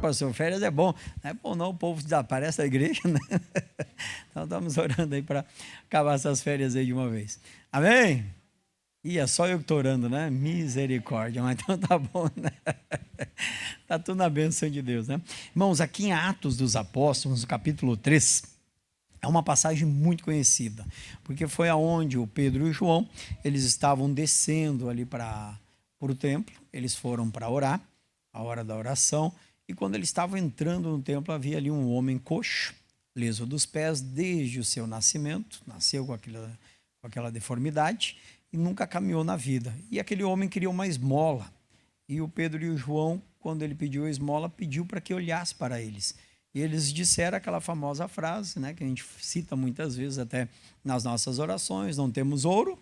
pastor, férias é bom. Não é bom não, o povo desaparece da igreja, né? Então estamos orando aí para acabar essas férias aí de uma vez. Amém? E é só eu que estou orando, né? Misericórdia, mas então tá bom, né? Tá tudo na bênção de Deus, né? Irmãos, aqui em Atos dos Apóstolos, no capítulo 3, é uma passagem muito conhecida, porque foi aonde o Pedro e o João, eles estavam descendo ali para o templo, eles foram para orar, a hora da oração, e quando eles estavam entrando no templo, havia ali um homem coxo, leso dos pés, desde o seu nascimento, nasceu com aquela deformidade, e nunca caminhou na vida. E aquele homem queria uma esmola, e o Pedro e o João, quando ele pediu a esmola, pediu para que olhasse para eles. E eles disseram aquela famosa frase, né, que a gente cita muitas vezes até nas nossas orações: não temos ouro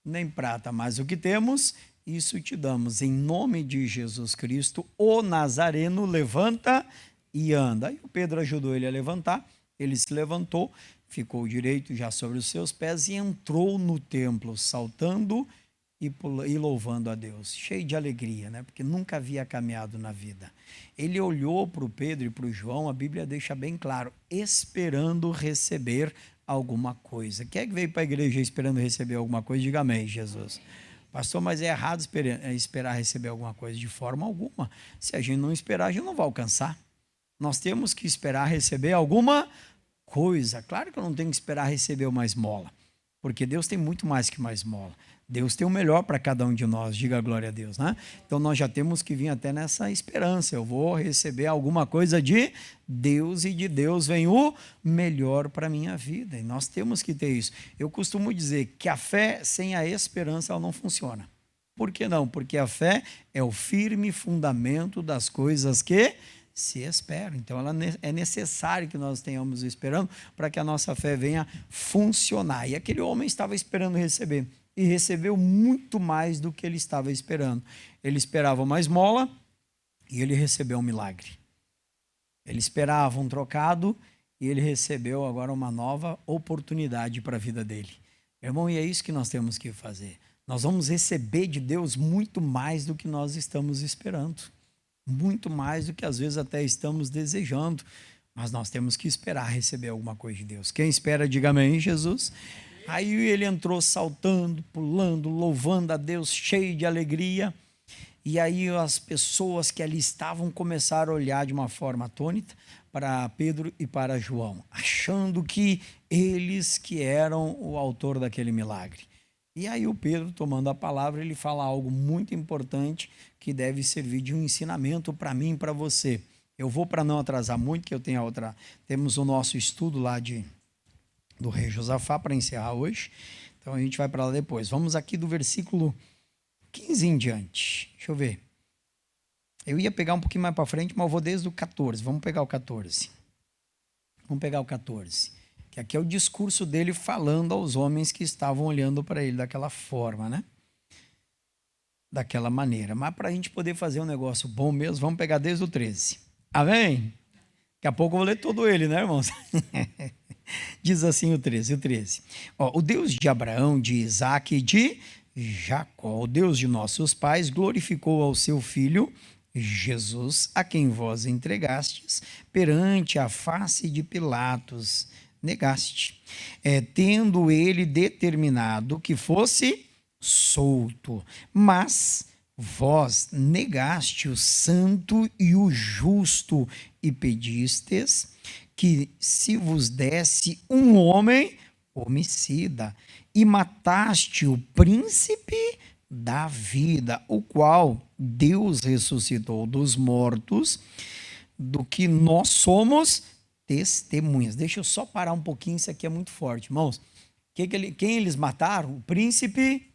nem prata, mas o que temos, isso te damos. Em nome de Jesus Cristo, o Nazareno, levanta e anda. Aí o Pedro ajudou ele a levantar, ele se levantou, ficou direito já sobre os seus pés e entrou no templo, saltando e louvando a Deus, cheio de alegria, né? Porque nunca havia caminhado na vida. Ele olhou para o Pedro e para o João, a Bíblia deixa bem claro, esperando receber alguma coisa. Quem é que veio para a igreja esperando receber alguma coisa? Diga amém, Jesus. Pastor, mas é errado esperar receber alguma coisa? De forma alguma. Se a gente não esperar, a gente não vai alcançar. Nós temos que esperar receber alguma coisa. Claro que eu não tenho que esperar receber uma esmola, porque Deus tem muito mais que uma esmola. Deus tem o melhor para cada um de nós, diga glória a Deus, né? Então nós já temos que vir até nessa esperança, eu vou receber alguma coisa de Deus e de Deus vem o melhor para a minha vida, e nós temos que ter isso. Eu costumo dizer que a fé sem a esperança ela não funciona. Por que não? Porque a fé é o firme fundamento das coisas que se esperam. Então é necessário que nós tenhamos esperando para que a nossa fé venha funcionar. E aquele homem estava esperando receber. E recebeu muito mais do que ele estava esperando. Ele esperava uma esmola e ele recebeu um milagre. Ele esperava um trocado e ele recebeu agora uma nova oportunidade para a vida dele. Irmão, e é isso que nós temos que fazer. Nós vamos receber de Deus muito mais do que nós estamos esperando. Muito mais do que às vezes até estamos desejando. Mas nós temos que esperar receber alguma coisa de Deus. Quem espera, diga amém, Jesus. Aí ele entrou saltando, pulando, louvando a Deus, cheio de alegria. E aí as pessoas que ali estavam começaram a olhar de uma forma atônita para Pedro e para João, achando que eles que eram o autor daquele milagre. E aí o Pedro, tomando a palavra, ele fala algo muito importante que deve servir de um ensinamento para mim e para você. Eu vou, para não atrasar muito, que eu tenho temos o nosso estudo lá do rei Josafá para encerrar hoje. Então a gente vai para lá depois. Vamos aqui do versículo 15 em diante. Deixa eu ver. Eu ia pegar um pouquinho mais para frente, mas eu vou desde o 14. Vamos pegar o 14. Que aqui é o discurso dele falando aos homens que estavam olhando para ele daquela forma, né? Daquela maneira. Mas para a gente poder fazer um negócio bom mesmo, vamos pegar desde o 13. Amém? Daqui a pouco eu vou ler todo ele, né, irmãos? Diz assim o 13. O Deus de Abraão, de Isaque e de Jacó, o Deus de nossos pais, glorificou ao seu filho Jesus, a quem vós entregastes perante a face de Pilatos, negaste, tendo ele determinado que fosse solto, mas vós negaste o santo e o justo e pedistes que se vos desse um homem homicida, e mataste o príncipe da vida, o qual Deus ressuscitou dos mortos, do que nós somos testemunhas. Deixa eu só parar um pouquinho, isso aqui é muito forte, irmãos. Quem eles mataram? O príncipe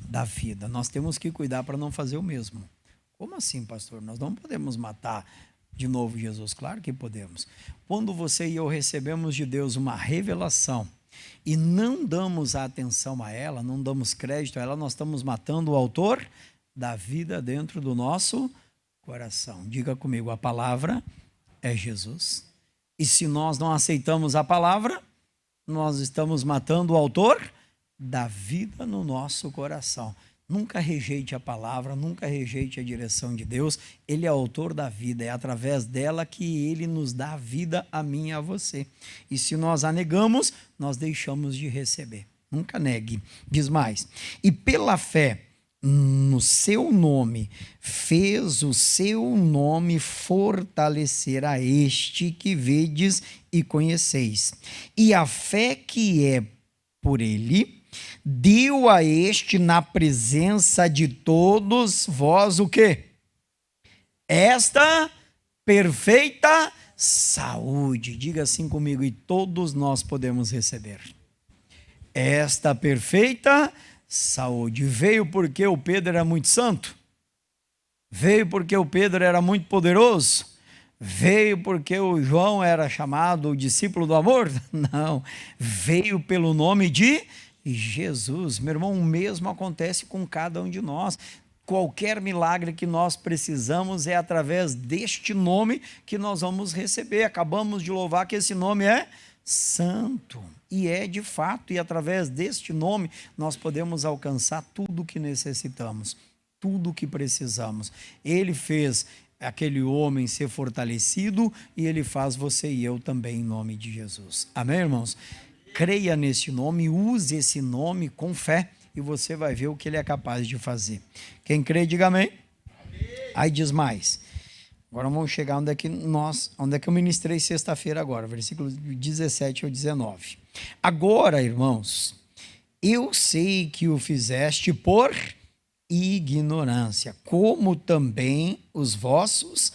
da vida. Nós temos que cuidar para não fazer o mesmo. Como assim, pastor? Nós não podemos matar de novo Jesus? Claro que podemos. Quando você e eu recebemos de Deus uma revelação e não damos atenção a ela, não damos crédito a ela, nós estamos matando o autor da vida dentro do nosso coração. Diga comigo, a palavra é Jesus. E se nós não aceitamos a palavra, nós estamos matando o autor da vida no nosso coração. Nunca rejeite a palavra, nunca rejeite a direção de Deus. Ele é autor da vida, é através dela que ele nos dá a vida, a mim e a você. E se nós a negamos, nós deixamos de receber. Nunca negue. Diz mais: e pela fé no seu nome, fez o seu nome fortalecer a este que vedes e conheceis. E a fé que é por ele deu a este na presença de todos vós o quê? Esta perfeita saúde. Diga assim comigo: e todos nós podemos receber. Esta perfeita saúde. Veio porque o Pedro era muito santo? Veio porque o Pedro era muito poderoso? Veio porque o João era chamado o discípulo do amor? Não. Veio pelo nome de Jesus. Meu irmão, o mesmo acontece com cada um de nós. Qualquer milagre que nós precisamos é através deste nome que nós vamos receber. Acabamos de louvar que esse nome é santo. E é de fato, e através deste nome nós podemos alcançar tudo o que necessitamos, tudo o que precisamos. Ele fez aquele homem ser fortalecido e ele faz você e eu também em nome de Jesus. Amém, irmãos? Creia nesse nome, use esse nome com fé e você vai ver o que ele é capaz de fazer. Quem crê, diga amém. Aí diz mais. Agora vamos chegar onde é que eu ministrei sexta-feira agora, versículos 17 ao 19. Agora, irmãos, eu sei que o fizeste por ignorância, como também os vossos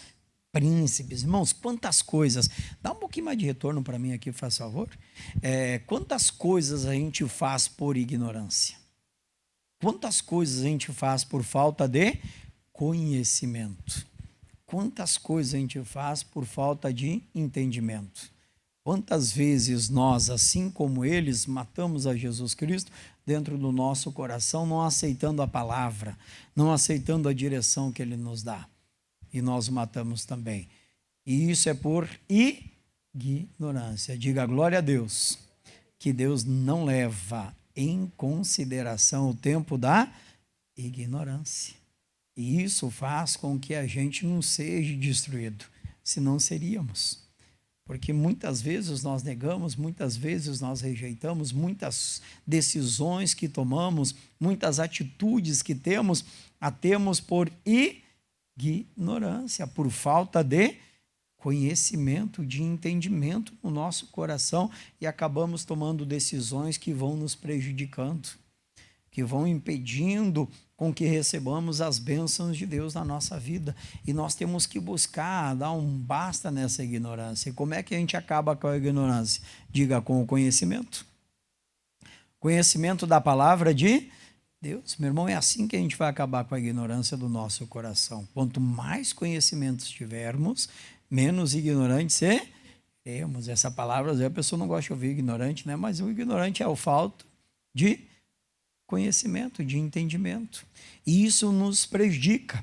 príncipes. Irmãos, quantas coisas, dá um pouquinho mais de retorno para mim aqui, faz favor. Quantas coisas a gente faz por ignorância? Quantas coisas a gente faz por falta de conhecimento? Quantas coisas a gente faz por falta de entendimento? Quantas vezes nós, assim como eles, matamos a Jesus Cristo dentro do nosso coração, não aceitando a palavra, não aceitando a direção que ele nos dá. E nós o matamos também. E isso é por ignorância. Diga glória a Deus, que Deus não leva em consideração o tempo da ignorância. E isso faz com que a gente não seja destruído, senão seríamos. Porque muitas vezes nós negamos, muitas vezes nós rejeitamos, muitas decisões que tomamos, muitas atitudes que temos, a temos por ignorância, por falta de conhecimento, de entendimento no nosso coração e acabamos tomando decisões que vão nos prejudicando, que vão impedindo com que recebamos as bênçãos de Deus na nossa vida. E nós temos que buscar dar um basta nessa ignorância. E como é que a gente acaba com a ignorância? Diga, com o conhecimento. Conhecimento da palavra de Deus. Meu irmão, é assim que a gente vai acabar com a ignorância do nosso coração. Quanto mais conhecimentos tivermos, menos ignorantes seremos. Essa palavra, às vezes a pessoa não gosta de ouvir ignorante, né? Mas o ignorante é o falta de conhecimento, de entendimento. E isso nos prejudica.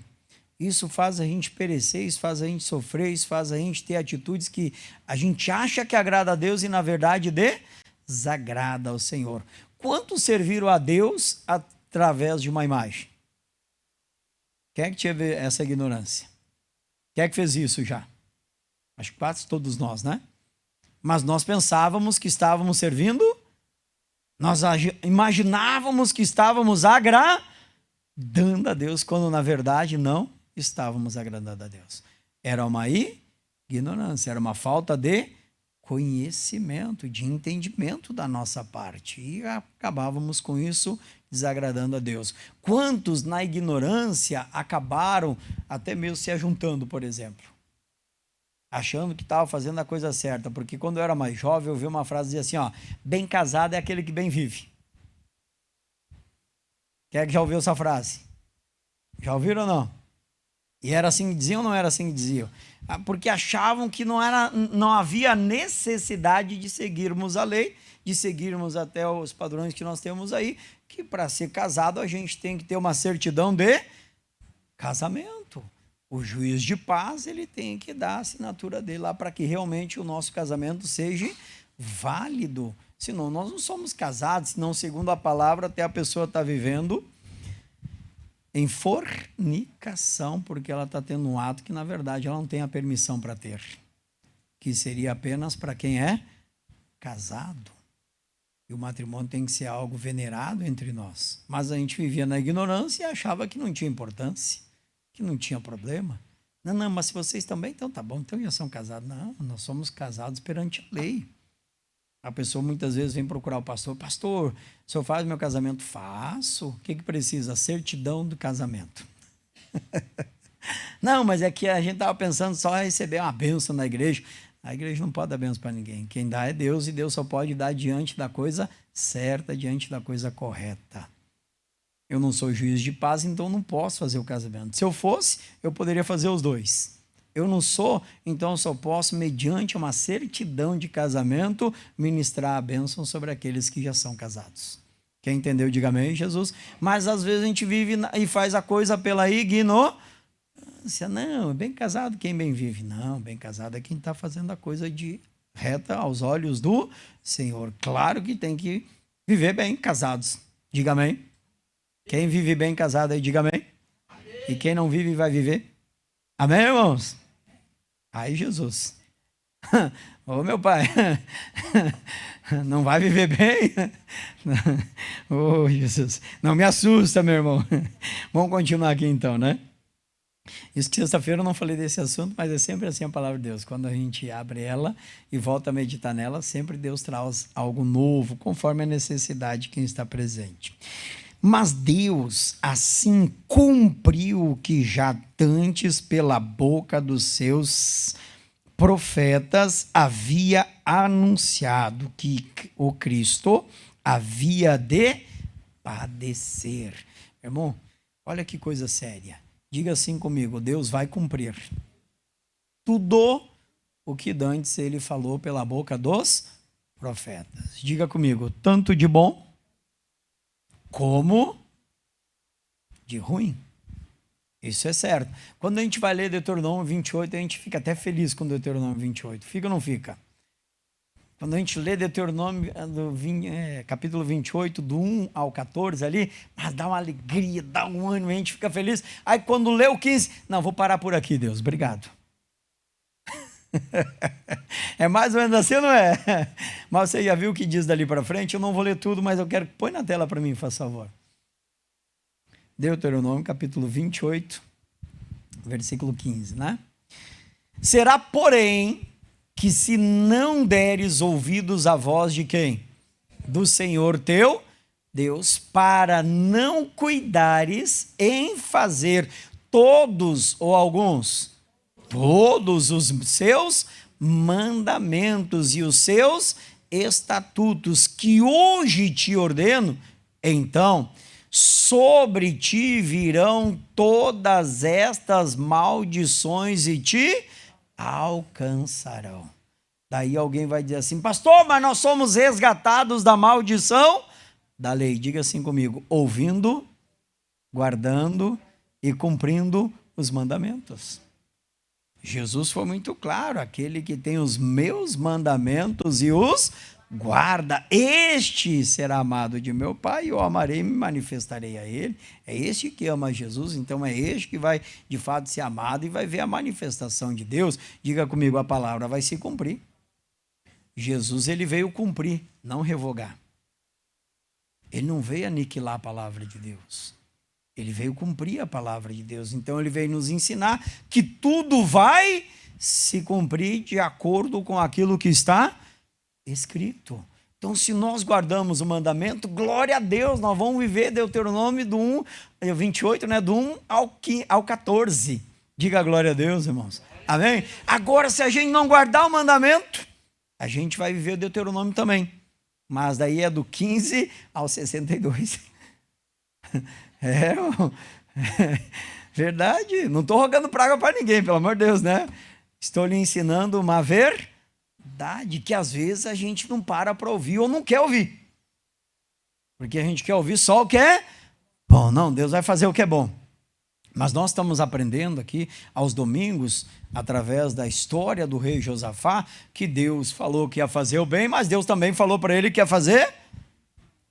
Isso faz a gente perecer, isso faz a gente sofrer, isso faz a gente ter atitudes que a gente acha que agrada a Deus e, na verdade, desagrada ao Senhor. Quantos serviram a Deus através de uma imagem? Quem é que teve essa ignorância? Quem é que fez isso já? Acho que quase todos nós, né? Mas nós pensávamos que estávamos servindo, nós imaginávamos que estávamos agradando a Deus, quando na verdade não estávamos agradando a Deus. Era uma ignorância, era uma falta de conhecimento, de entendimento da nossa parte. E acabávamos com isso desagradando a Deus. Quantos na ignorância acabaram até mesmo se ajuntando, por exemplo? Achando que estava fazendo a coisa certa, porque quando eu era mais jovem, eu ouvi uma frase dizer assim, ó, bem casado é aquele que bem vive. Quem é que já ouviu essa frase? Já ouviram ou não? E era assim que diziam ou não era assim que diziam? Porque achavam que não havia necessidade de seguirmos a lei, de seguirmos até os padrões que nós temos aí, que para ser casado a gente tem que ter uma certidão de casamento. O juiz de paz, ele tem que dar a assinatura dele lá para que realmente o nosso casamento seja válido. Senão nós não somos casados, senão, segundo a palavra, até a pessoa está vivendo em fornicação, porque ela está tendo um ato que, na verdade, ela não tem a permissão para ter, que seria apenas para quem é casado. E o matrimônio tem que ser algo venerado entre nós. Mas a gente vivia na ignorância e achava que não tinha importância, que não tinha problema. Não, mas se vocês também, então tá bom, então já são casados. Não, nós somos casados perante a lei. A pessoa muitas vezes vem procurar o pastor. Pastor, o senhor faz meu casamento? Faço. O que precisa? A certidão do casamento. Não, mas é que a gente estava pensando só em receber uma bênção na igreja. A igreja não pode dar bênção para ninguém. Quem dá é Deus, e Deus só pode dar diante da coisa certa, diante da coisa correta. Eu não sou juiz de paz, então não posso fazer o casamento. Se eu fosse, eu poderia fazer os dois. Eu não sou, então eu só posso, mediante uma certidão de casamento, ministrar a bênção sobre aqueles que já são casados. Quem entendeu, diga amém, Jesus. Mas às vezes a gente vive e faz a coisa pela ignorância. Não, bem casado quem bem vive. Não, bem casado é quem está fazendo a coisa de reta aos olhos do Senhor. Claro que tem que viver bem casados. Diga amém. Quem vive bem casado aí, diga amém. E quem não vive vai viver. Amém, irmãos? Aí, Jesus. Ô, meu pai. Não vai viver bem? Ô, Jesus. Não me assusta, meu irmão. Vamos continuar aqui então, né? Isso que sexta-feira eu não falei desse assunto, mas é sempre assim a palavra de Deus. Quando a gente abre ela e volta a meditar nela, sempre Deus traz algo novo, conforme a necessidade de quem está presente. Mas Deus assim cumpriu o que já dantes pela boca dos seus profetas havia anunciado, que o Cristo havia de padecer. Irmão, olha que coisa séria. Diga assim comigo: Deus vai cumprir tudo o que dantes ele falou pela boca dos profetas. Diga comigo, tanto de bom como de ruim. Isso é certo. Quando a gente vai ler Deuteronômio 28, a gente fica até feliz com Deuteronômio 28. Fica ou não fica? Quando a gente lê Deuteronômio capítulo 28, do 1 ao 14 ali, mas dá uma alegria, dá um ânimo, a gente fica feliz. Aí quando lê o 15, não, vou parar por aqui, Deus, obrigado. É mais ou menos assim, não é? Mas você já viu o que diz dali para frente? Eu não vou ler tudo, mas eu quero que põe na tela para mim, faz favor. Deuteronômio, capítulo 28, versículo 15, né? Será, porém, que se não deres ouvidos à voz de quem? Do Senhor teu Deus, para não cuidares em fazer todos ou alguns, todos os seus mandamentos e os seus estatutos que hoje te ordeno, então sobre ti virão todas estas maldições e te alcançarão. Daí alguém vai dizer assim: pastor, mas nós somos resgatados da maldição da lei. Diga assim comigo: ouvindo, guardando e cumprindo os mandamentos. Jesus foi muito claro: aquele que tem os meus mandamentos e os guarda, este será amado de meu Pai, eu amarei e me manifestarei a ele. É este que ama Jesus, então é este que vai de fato ser amado e vai ver a manifestação de Deus. Diga comigo, a palavra vai se cumprir. Jesus, ele veio cumprir, não revogar. Ele não veio aniquilar a palavra de Deus. Ele veio cumprir a palavra de Deus. Então ele veio nos ensinar que tudo vai se cumprir de acordo com aquilo que está escrito. Então, se nós guardamos o mandamento, glória a Deus, nós vamos viver Deuteronômio do 28, né, do 1 ao 14. Diga glória a Deus, irmãos. Amém? Agora, se a gente não guardar o mandamento, a gente vai viver Deuteronômio também. Mas daí é do 15 ao 62. Verdade. Não estou rogando praga para ninguém, pelo amor de Deus, né? Estou lhe ensinando uma verdade que às vezes a gente não para ouvir ou não quer ouvir. Porque a gente quer ouvir só o que é bom. Não, Deus vai fazer o que é bom. Mas nós estamos aprendendo aqui aos domingos, através da história do rei Josafá, que Deus falou que ia fazer o bem, mas Deus também falou para ele que ia fazer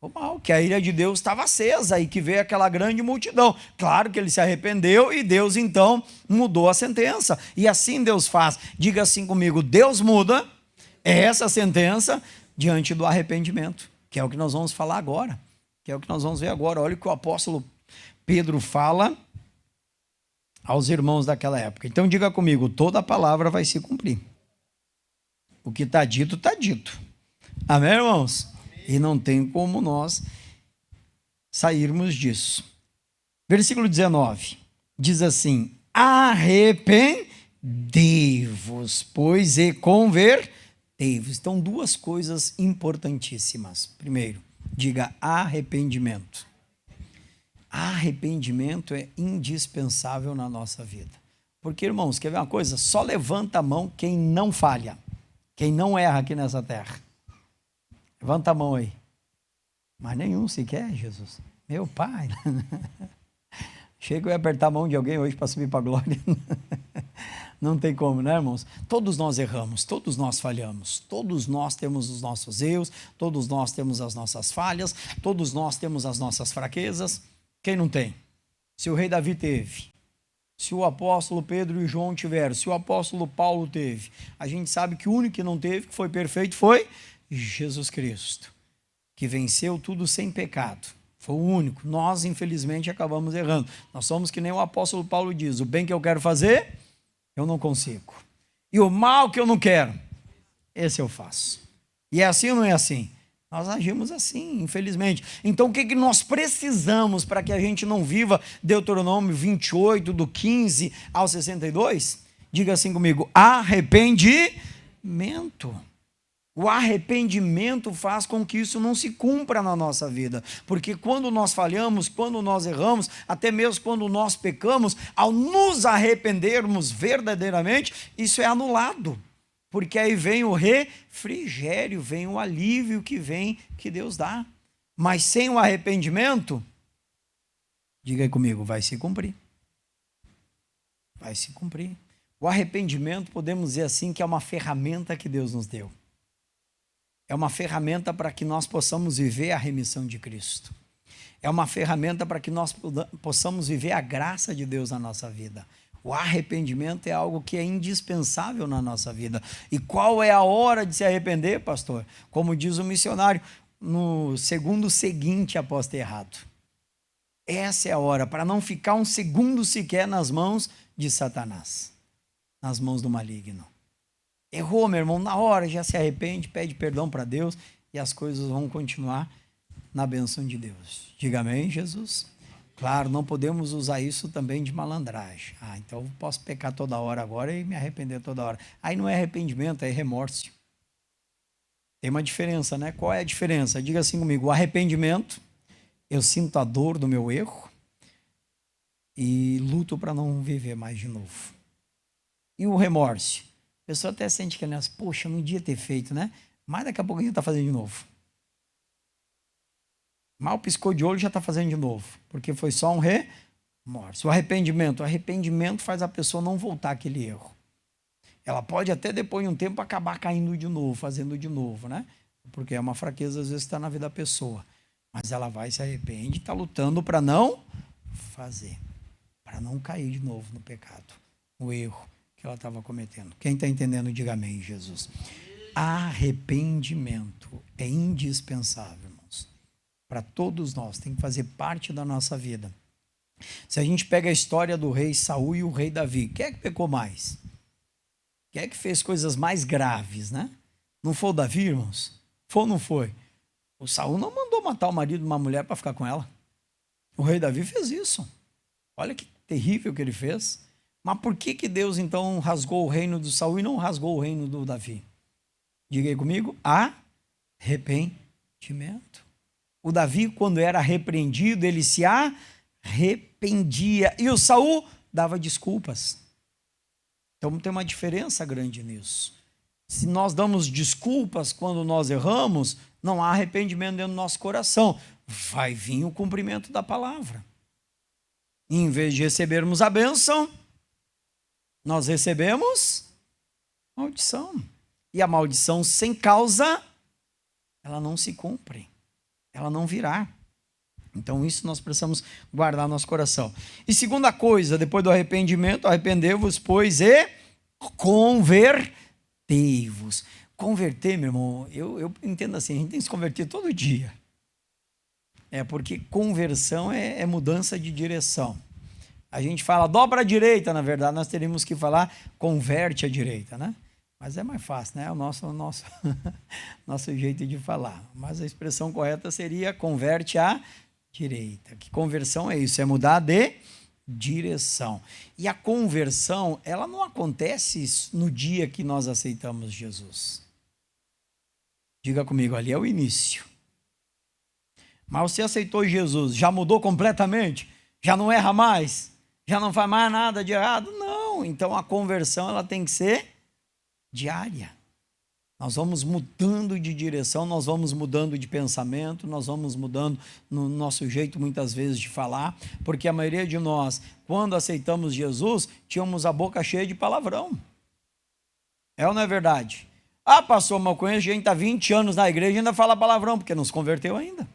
mal, que a ira de Deus estava acesa e que veio aquela grande multidão. Claro que ele se arrependeu e Deus então mudou a sentença. E assim Deus faz. Diga assim comigo: Deus muda essa sentença diante do arrependimento, que é o que nós vamos falar agora, que é o que nós vamos ver agora. Olha o que o apóstolo Pedro fala aos irmãos daquela época. Então diga comigo: toda a palavra vai se cumprir. O que está dito, está dito. Amém, irmãos? E não tem como nós sairmos disso. Versículo 19 diz assim: arrependei-vos, pois, e convertei-vos. Então, duas coisas importantíssimas. Primeiro, diga arrependimento. Arrependimento é indispensável na nossa vida. Porque, irmãos, quer ver uma coisa? Só levanta a mão quem não falha, quem não erra aqui nessa terra. Levanta a mão aí. Mas nenhum sequer, Jesus. Meu pai. Achei que eu ia apertar a mão de alguém hoje para subir para a glória. Não tem como, né, irmãos? Todos nós erramos, todos nós falhamos, todos nós temos os nossos erros, todos nós temos as nossas falhas, todos nós temos as nossas fraquezas. Quem não tem? Se o rei Davi teve, se o apóstolo Pedro e João tiveram, se o apóstolo Paulo teve, a gente sabe que o único que não teve, que foi perfeito, foi Jesus Cristo, que venceu tudo sem pecado. Foi o único. Nós, infelizmente, acabamos errando. Nós somos que nem o apóstolo Paulo diz: o bem que eu quero fazer, eu não consigo. E o mal que eu não quero, esse eu faço. E é assim ou não é assim? Nós agimos assim, infelizmente. Então, o que nós precisamos para que a gente não viva Deuteronômio 28, do 15 ao 62? Diga assim comigo: arrependimento. O arrependimento faz com que isso não se cumpra na nossa vida. Porque quando nós falhamos, quando nós erramos, até mesmo quando nós pecamos, ao nos arrependermos verdadeiramente, isso é anulado. Porque aí vem o refrigério, vem o alívio que Deus dá. Mas sem o arrependimento, diga aí comigo, vai se cumprir. Vai se cumprir. O arrependimento, podemos dizer assim, que é uma ferramenta que Deus nos deu. É uma ferramenta para que nós possamos viver a remissão de Cristo. É uma ferramenta para que nós possamos viver a graça de Deus na nossa vida. O arrependimento é algo que é indispensável na nossa vida. E qual é a hora de se arrepender, pastor? Como diz o missionário, no segundo seguinte após ter errado. Essa é a hora, para não ficar um segundo sequer nas mãos de Satanás, nas mãos do maligno. Errou, meu irmão, na hora já se arrepende, pede perdão para Deus e as coisas vão continuar na bênção de Deus. Diga amém, Jesus? Claro, não podemos usar isso também de malandragem. Então eu posso pecar toda hora agora e me arrepender toda hora. Aí não é arrependimento, é remorso. Tem uma diferença, né? Qual é a diferença? Diga assim comigo: o arrependimento, eu sinto a dor do meu erro e luto para não viver mais de novo. E o remorso? A pessoa até sente que, poxa, não devia ter feito, né? Mas daqui a pouco a gente está fazendo de novo. Mal piscou de olho, já está fazendo de novo. Porque foi só um remorso. O arrependimento faz a pessoa não voltar àquele erro. Ela pode até depois de um tempo acabar caindo de novo, fazendo de novo, né? Porque é uma fraqueza, às vezes, que está na vida da pessoa. Mas ela vai, se arrepende e está lutando para não fazer. Para não cair de novo no pecado, no erro que ela estava cometendo. Quem está entendendo, diga amém, Jesus. Arrependimento é indispensável, irmãos. Para todos nós, tem que fazer parte da nossa vida. Se a gente pega a história do rei Saul e o rei Davi, quem é que pecou mais? Quem é que fez coisas mais graves, né? Não foi o Davi, irmãos? Foi ou não foi? O Saul não mandou matar o marido de uma mulher para ficar com ela. O rei Davi fez isso. Olha que terrível que ele fez. Mas por que Deus então rasgou o reino do Saul e não rasgou o reino do Davi? Diga aí comigo: arrependimento. O Davi, quando era repreendido, ele se arrependia. E o Saul dava desculpas. Então tem uma diferença grande nisso. Se nós damos desculpas quando nós erramos, não há arrependimento dentro do nosso coração. Vai vir o cumprimento da palavra. E em vez de recebermos a bênção, nós recebemos maldição. E a maldição sem causa, ela não se cumpre. ela não virá. Então isso nós precisamos guardar no nosso coração. E segunda coisa, depois do arrependimento, arrependei-vos, pois, e convertei-vos. Converter, meu irmão, eu entendo assim, a gente tem que se converter todo dia. Porque conversão é mudança de direção. A gente fala dobra à direita, na verdade, nós teríamos que falar converte à direita, né? Mas é mais fácil, né? É o nosso nosso jeito de falar. Mas a expressão correta seria converte à direita. Que conversão é isso? É mudar de direção. E a conversão, ela não acontece no dia que nós aceitamos Jesus. Diga comigo, ali é o início. Mas você aceitou Jesus, já mudou completamente? Já não erra mais? Já não faz mais nada de errado? Não. Então a conversão ela tem que ser diária. Nós vamos mudando de direção, nós vamos mudando de pensamento, nós vamos mudando no nosso jeito muitas vezes de falar, porque a maioria de nós, quando aceitamos Jesus, tínhamos a boca cheia de palavrão. É ou não é verdade? Ah, pastor, mas eu conheço gente que está 20 anos na igreja e ainda fala palavrão, porque não se converteu ainda.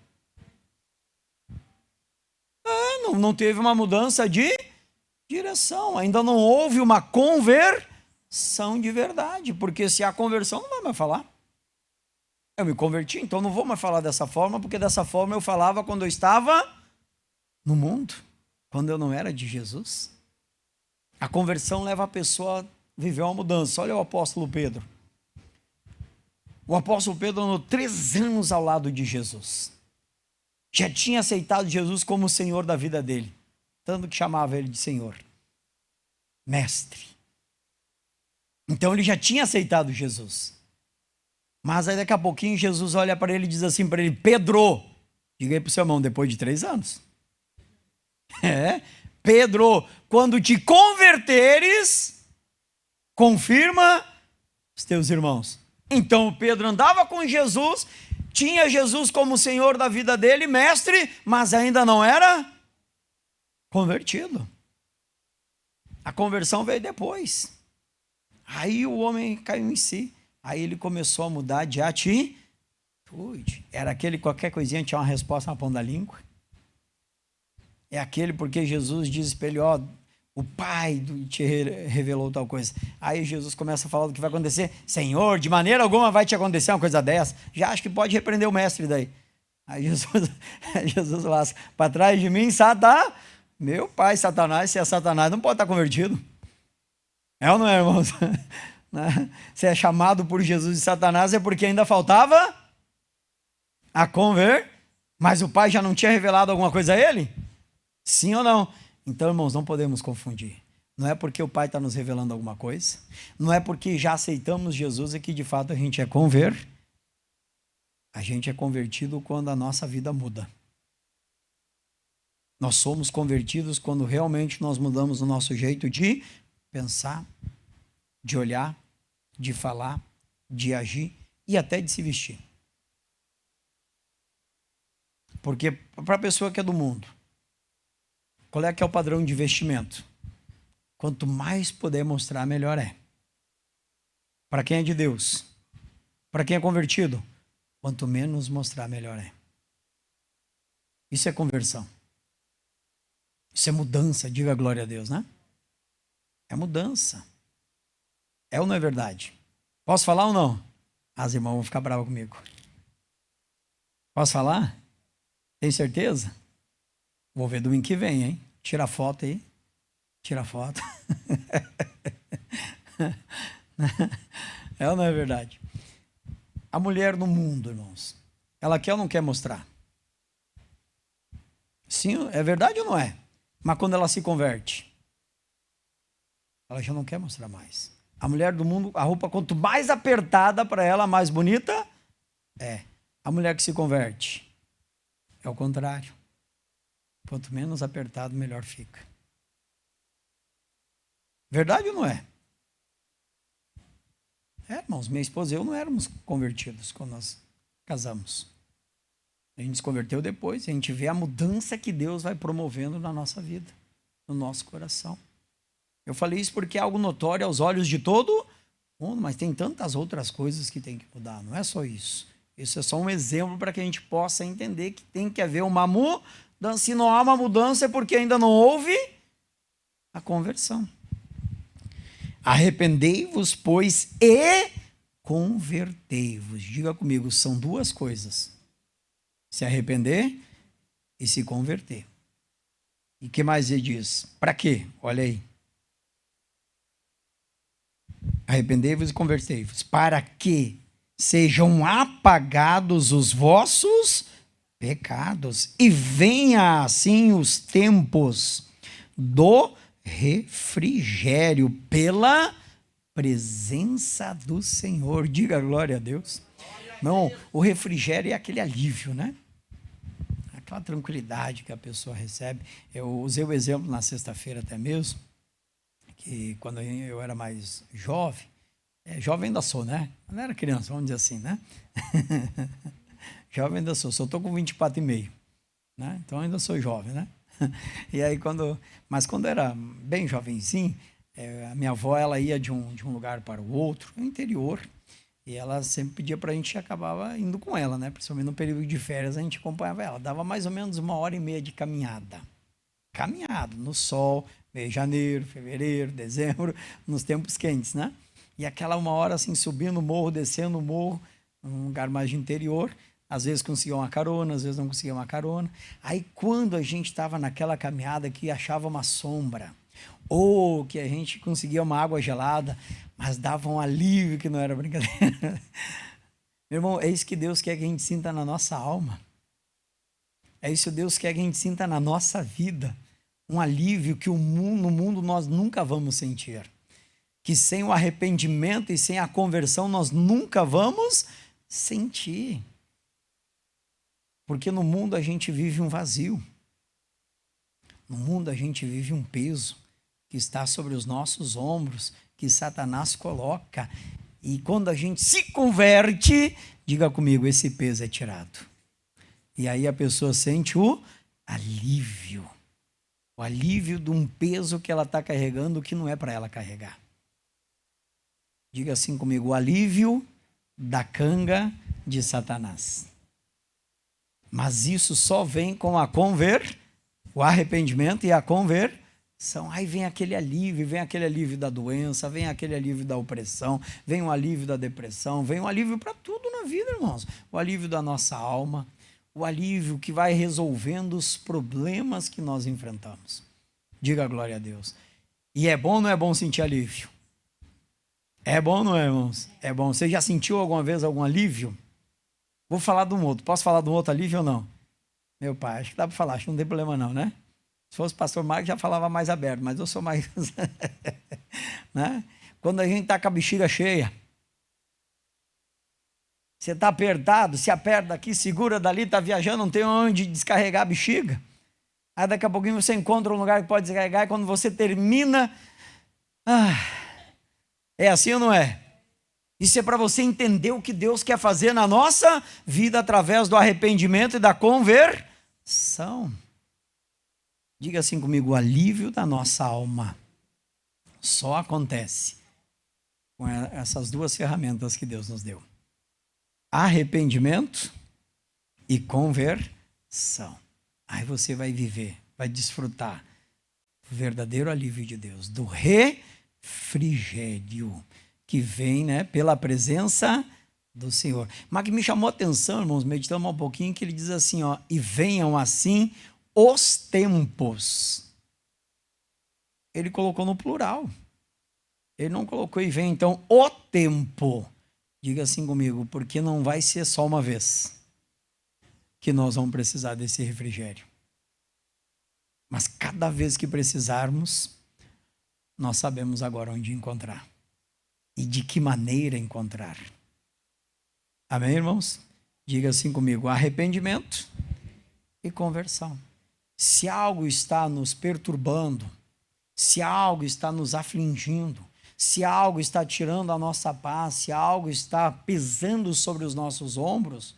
Não teve uma mudança de direção, ainda não houve uma conversão de verdade, porque se há conversão não vai mais falar. Eu me converti, então não vou mais falar dessa forma, porque dessa forma eu falava quando eu estava no mundo, quando eu não era de Jesus. A conversão leva a pessoa a viver uma mudança. Olha o apóstolo Pedro. O apóstolo Pedro andou 3 anos ao lado de Jesus. Já tinha aceitado Jesus como o Senhor da vida dele, tanto que chamava ele de Senhor, mestre. Então ele já tinha aceitado Jesus. Mas aí daqui a pouquinho Jesus olha para ele e diz assim para ele, Pedro, diga aí para o seu irmão, depois de 3 anos. Pedro, quando te converteres, confirma os teus irmãos. Então Pedro andava com Jesus, tinha Jesus como Senhor da vida dele, mestre, mas ainda não era convertido. A conversão veio depois. Aí o homem caiu em si. Aí ele começou a mudar de atitude. Era aquele qualquer coisinha tinha uma resposta na ponta da língua. É aquele porque Jesus diz para ele, o Pai te revelou tal coisa. Aí Jesus começa a falar do que vai acontecer. Senhor, de maneira alguma vai te acontecer uma coisa dessa. Já acho que pode repreender o mestre daí. Aí Jesus lasca. Para trás de mim, Satanás. Meu pai, Satanás, se é Satanás, não pode estar convertido. É ou não é, irmãos? Se é chamado por Jesus de Satanás é porque ainda faltava a conver. Mas o Pai já não tinha revelado alguma coisa a ele? Sim ou não? Então, irmãos, não podemos confundir. Não é porque o Pai está nos revelando alguma coisa, não é porque já aceitamos Jesus e que de fato a gente é convertido. A gente é convertido quando a nossa vida muda. Nós somos convertidos quando realmente nós mudamos o nosso jeito de pensar, de olhar, de falar, de agir e até de se vestir. Porque para a pessoa que é do mundo, qual é que é o padrão de vestimento? Quanto mais puder mostrar, melhor é. Para quem é de Deus, para quem é convertido, quanto menos mostrar, melhor é. Isso é conversão. Isso é mudança, diga glória a Deus, né? É mudança. É ou não é verdade? Posso falar ou não? As irmãs vão ficar bravas comigo. Posso falar? Tem certeza? Vou ver domingo que vem, hein? Tira a foto aí. Tira a foto. É ou não é verdade? A mulher no mundo, irmãos, ela quer ou não quer mostrar? Sim, é verdade ou não é? Mas quando ela se converte, ela já não quer mostrar mais. A mulher do mundo, a roupa quanto mais apertada para ela, mais bonita é. A mulher que se converte é o contrário. Quanto menos apertado, melhor fica. Verdade ou não é? Irmãos, minha esposa e eu não éramos convertidos quando nós casamos. A gente se converteu depois, a gente vê a mudança que Deus vai promovendo na nossa vida, no nosso coração. Eu falei isso porque é algo notório aos olhos de todo mundo, mas tem tantas outras coisas que tem que mudar, não é só isso. Isso é só um exemplo para que a gente possa entender que tem que haver uma mudança. Se não há uma mudança é porque ainda não houve a conversão. Arrependei-vos, pois, e convertei-vos. Diga comigo, são duas coisas. Se arrepender e se converter. E o que mais ele diz? Para quê? Olha aí. Arrependei-vos e convertei-vos. Para que sejam apagados os vossos pecados e venha assim os tempos do refrigério pela presença do Senhor. Diga glória a Deus. Não, o refrigério é aquele alívio, né? Aquela tranquilidade que a pessoa recebe. Eu usei o exemplo na sexta-feira até mesmo, que quando eu era mais jovem, jovem ainda sou, né? Eu não era criança, vamos dizer assim, né? Jovem ainda sou, só estou com 24,5, né? Então ainda sou jovem, né? E aí mas quando eu era bem jovenzinho, a minha avó, ela ia de um lugar para o outro, no interior, e ela sempre pedia para a gente, acabava indo com ela, né? Principalmente no período de férias, a gente acompanhava ela. Dava mais ou menos 1h30 de caminhada. Caminhada, no sol, meio de janeiro, fevereiro, dezembro, nos tempos quentes, né? E aquela 1 hora assim, subindo o morro, descendo o morro, num lugar mais de interior, às vezes conseguia uma carona, às vezes não conseguia uma carona. Aí quando a gente estava naquela caminhada que achava uma sombra, ou que a gente conseguia uma água gelada, mas dava um alívio que não era brincadeira. Meu irmão, é isso que Deus quer que a gente sinta na nossa alma. É isso que Deus quer que a gente sinta na nossa vida. Um alívio que no mundo nós nunca vamos sentir. Que sem o arrependimento e sem a conversão nós nunca vamos sentir. Porque no mundo a gente vive um vazio. No mundo a gente vive um peso que está sobre os nossos ombros, que Satanás coloca. E quando a gente se converte, diga comigo, esse peso é tirado. E aí a pessoa sente o alívio. O alívio de um peso que ela está carregando que não é para ela carregar. Diga assim comigo, o alívio da canga de Satanás. Mas isso só vem com o arrependimento e a conversão. Aí vem aquele alívio da doença, vem aquele alívio da opressão, vem o alívio da depressão, vem o alívio para tudo na vida, irmãos. O alívio da nossa alma, o alívio que vai resolvendo os problemas que nós enfrentamos. Diga glória a Deus. E é bom ou não é bom sentir alívio? É bom ou não é, irmãos? É bom. Você já sentiu alguma vez algum alívio? Vou falar de um outro. Posso falar de um outro alívio ou não? Meu pai, acho que dá para falar, acho que não tem problema não, né? Se fosse o pastor Marcos, já falava mais aberto, mas eu sou mais... né? Quando a gente está com a bexiga cheia, você está apertado, se aperta aqui, segura dali, está viajando, não tem onde descarregar a bexiga. Aí daqui a pouquinho você encontra um lugar que pode descarregar e quando você termina... é assim ou não é? Isso é para você entender o que Deus quer fazer na nossa vida através do arrependimento e da conversão. Diga assim comigo, o alívio da nossa alma só acontece com essas duas ferramentas que Deus nos deu. Arrependimento e conversão. Aí você vai viver, vai desfrutar o verdadeiro alívio de Deus, do refrigério que vem, né, pela presença do Senhor. Mas que me chamou a atenção, irmãos, meditando um pouquinho, que ele diz assim, ó, e venham assim os tempos. Ele colocou no plural. Ele não colocou e vem, então, o tempo. Diga assim comigo, porque não vai ser só uma vez que nós vamos precisar desse refrigério. Mas cada vez que precisarmos, nós sabemos agora onde encontrar. E de que maneira encontrar. Amém, irmãos? Diga assim comigo, arrependimento e conversão. Se algo está nos perturbando, se algo está nos afligindo, se algo está tirando a nossa paz, se algo está pesando sobre os nossos ombros,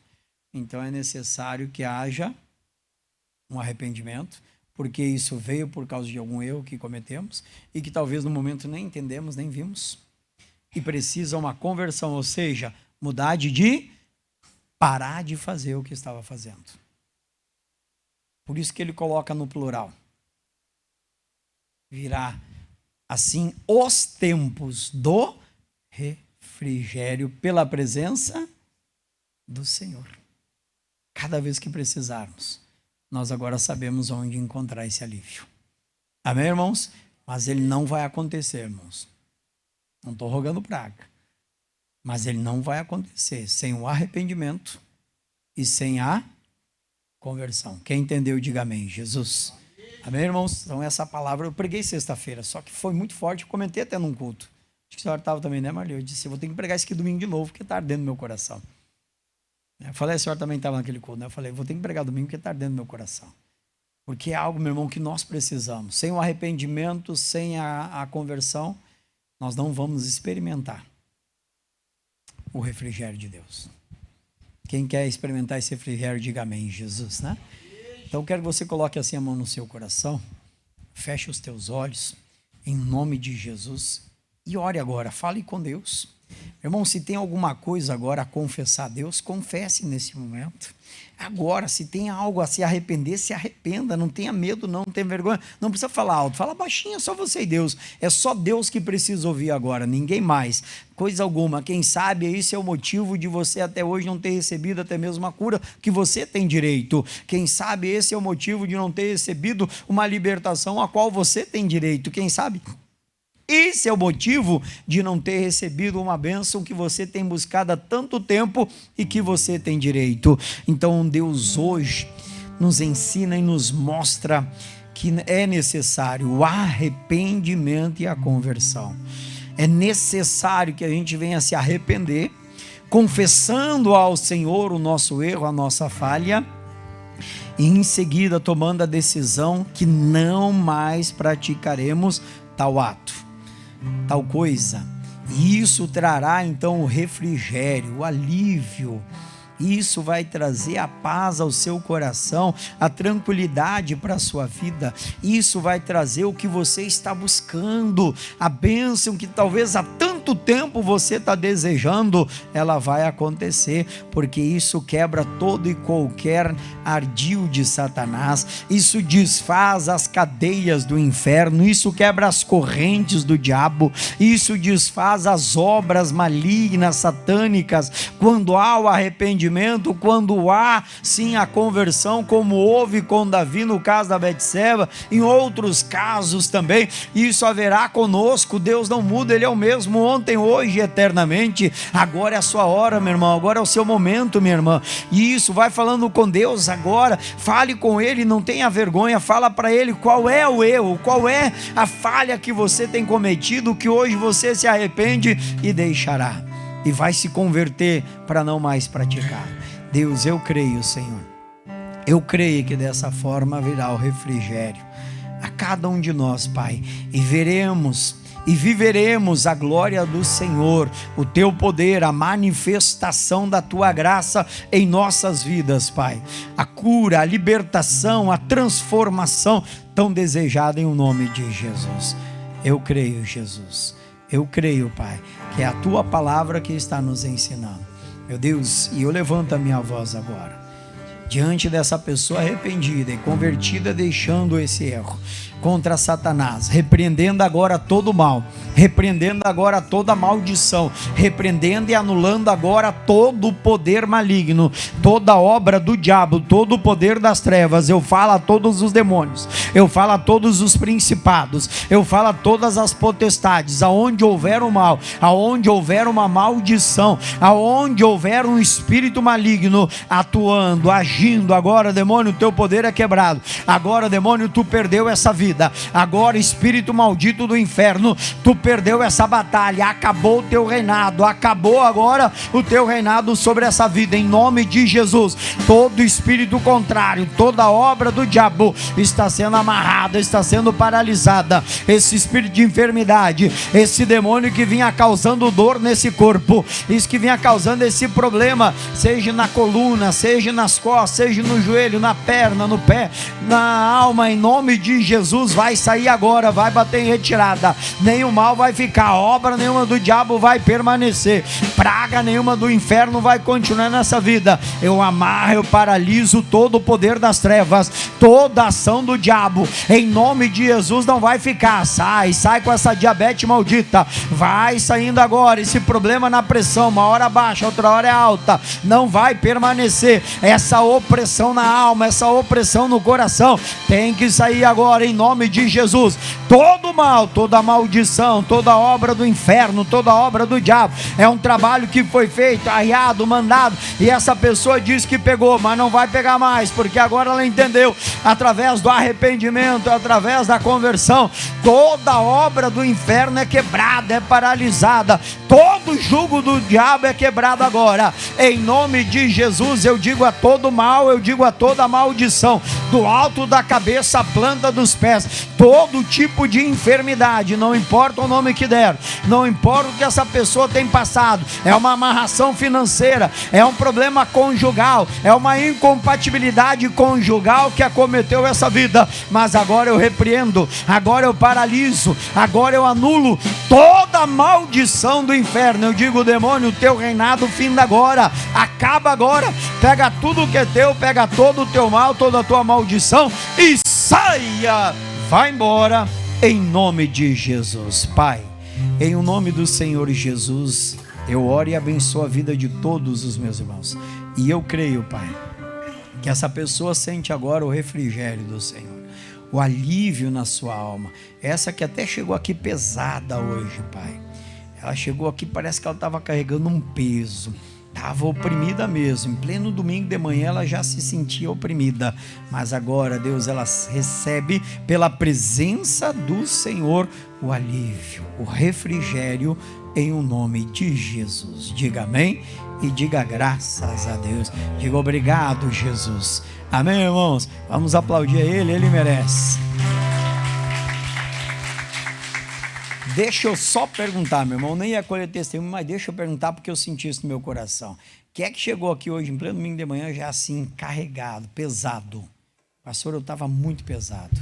então é necessário que haja um arrependimento, porque isso veio por causa de algum erro que cometemos e que talvez no momento nem entendemos, nem vimos. E precisa uma conversão, ou seja, mudar de parar de fazer o que estava fazendo. Por isso que ele coloca no plural. Virá assim os tempos do refrigério pela presença do Senhor. Cada vez que precisarmos, nós agora sabemos onde encontrar esse alívio. Amém, irmãos? Mas ele não vai acontecer, irmãos. Não estou rogando praga. Mas ele não vai acontecer sem o arrependimento e sem a conversão. Quem entendeu, diga amém. Jesus. Amém, irmãos? Então essa palavra eu preguei sexta-feira, só que foi muito forte, eu comentei até num culto. Acho que a senhora estava também, né, Marli? Eu disse, eu vou ter que pregar isso aqui domingo de novo, porque está ardendo no meu coração. Eu falei, a senhora também estava naquele culto, né? Eu falei, vou ter que pregar domingo, porque está ardendo no meu coração. Porque é algo, meu irmão, que nós precisamos. Sem o arrependimento, sem a conversão, nós não vamos experimentar o refrigério de Deus. Quem quer experimentar esse refrigério, diga amém, Jesus, né? Então eu quero que você coloque assim a mão no seu coração, feche os teus olhos, em nome de Jesus, e ore agora, fale com Deus. Irmão, se tem alguma coisa agora a confessar a Deus, confesse nesse momento. Agora, se tem algo a se arrepender, se arrependa, não tenha medo, não tenha vergonha, não precisa falar alto, fala baixinho, é só você e Deus, é só Deus que precisa ouvir agora, ninguém mais, coisa alguma. Quem sabe esse é o motivo de você até hoje não ter recebido até mesmo a cura que você tem direito. Quem sabe esse é o motivo de não ter recebido uma libertação a qual você tem direito. Quem sabe esse é o motivo de não ter recebido uma bênção que você tem buscado há tanto tempo e que você tem direito. Então Deus hoje nos ensina e nos mostra que é necessário o arrependimento e a conversão. É necessário que a gente venha se arrepender, confessando ao Senhor o nosso erro, a nossa falha, e em seguida tomando a decisão que não mais praticaremos tal ato, tal coisa. E isso trará então o refrigério, o alívio. Isso vai trazer a paz ao seu coração, a tranquilidade para a sua vida. Isso vai trazer o que você está buscando, a bênção que talvez há tanto tempo você está desejando, ela vai acontecer, porque isso quebra todo e qualquer ardil de Satanás, isso desfaz as cadeias do inferno, isso quebra as correntes do diabo, isso desfaz as obras malignas, satânicas, quando há o arrependimento, quando há sim a conversão, como houve com Davi no caso da Betseba, em outros casos também, isso haverá conosco. Deus não muda, Ele é o mesmo ontem, hoje e eternamente. Agora é a sua hora, meu irmão, agora é o seu momento, minha irmã. Isso, vai falando com Deus agora, fale com Ele, não tenha vergonha, fala para Ele qual é o erro, qual é a falha que você tem cometido, que hoje você se arrepende e deixará, e vai se converter para não mais praticar. Deus, eu creio, Senhor, eu creio que dessa forma virá o refrigério a cada um de nós, Pai, e veremos e viveremos a glória do Senhor, o Teu poder, a manifestação da Tua graça em nossas vidas, Pai, a cura, a libertação, a transformação tão desejada em nome de Jesus. Eu creio, Jesus, eu creio, Pai, que é a Tua palavra que está nos ensinando, meu Deus. E eu levanto a minha voz agora, diante dessa pessoa arrependida e convertida, deixando esse erro contra Satanás, repreendendo agora todo mal, repreendendo agora toda maldição, repreendendo e anulando agora todo o poder maligno, toda obra do diabo, todo o poder das trevas. Eu falo a todos os demônios, eu falo a todos os principados, eu falo a todas as potestades, aonde houver o mal, aonde houver uma maldição, aonde houver um espírito maligno atuando, agindo, agora, demônio, teu poder é quebrado. Agora, demônio, tu perdeu essa vida. Agora, espírito maldito do inferno, tu perdeu essa batalha, acabou o teu reinado, acabou agora o teu reinado sobre essa vida, em nome de Jesus. Todo espírito contrário, toda obra do diabo está sendo amarrada, está sendo paralisada. Esse espírito de enfermidade, esse demônio que vinha causando dor nesse corpo, isso que vinha causando esse problema, seja na coluna, seja nas costas, ó, seja no joelho, na perna, no pé, na alma, em nome de Jesus, vai sair agora, vai bater em retirada. Nenhum mal vai ficar, obra nenhuma do diabo vai permanecer, praga nenhuma do inferno vai continuar nessa vida. Eu amarro, eu paraliso todo o poder das trevas, toda ação do diabo, em nome de Jesus não vai ficar. Sai com essa diabetes maldita, vai saindo agora. Esse problema na pressão, uma hora baixa, outra hora é alta, não vai permanecer. Essa opressão na alma, essa opressão no coração, tem que sair agora em nome de Jesus. Todo mal, toda maldição, toda obra do inferno, toda obra do diabo, é um trabalho que foi feito, arriado, mandado, e essa pessoa diz que pegou, mas não vai pegar mais, porque agora ela entendeu, através do arrependimento, através da conversão, toda obra do inferno é quebrada, é paralisada, todo jugo do diabo é quebrado agora, em nome de Jesus. Eu digo a todo mal, eu digo a toda maldição, do alto da cabeça à planta dos pés, todo tipo de enfermidade, não importa o nome que der, não importa o que essa pessoa tem passado, é uma amarração financeira, é um problema conjugal, é uma incompatibilidade conjugal que acometeu essa vida, mas agora eu repreendo, agora eu paraliso, agora eu anulo toda maldição do inferno. Eu digo, demônio, teu reinado finda agora, acaba agora, pega tudo que é teu, pega todo o teu mal, toda a tua maldição e saia, vai embora, em nome de Jesus. Pai, em o nome do Senhor Jesus, eu oro e abençoo a vida de todos os meus irmãos, e eu creio, Pai, que essa pessoa sente agora o refrigério do Senhor, o alívio na sua alma. Essa que até chegou aqui pesada hoje, Pai, ela chegou aqui, parece que ela estava carregando um peso, estava oprimida mesmo, em pleno domingo de manhã ela já se sentia oprimida, mas agora, Deus, ela recebe pela presença do Senhor o alívio, o refrigério, em o nome de Jesus. Diga amém e diga graças a Deus, diga obrigado, Jesus. Amém, irmãos? Vamos aplaudir a ele merece. Deixa eu só perguntar, meu irmão, nem ia colher testemunho, mas deixa eu perguntar, porque eu senti isso no meu coração. Quem é que chegou aqui hoje, em pleno domingo de manhã, já assim, carregado, pesado? Pastor, eu estava muito pesado,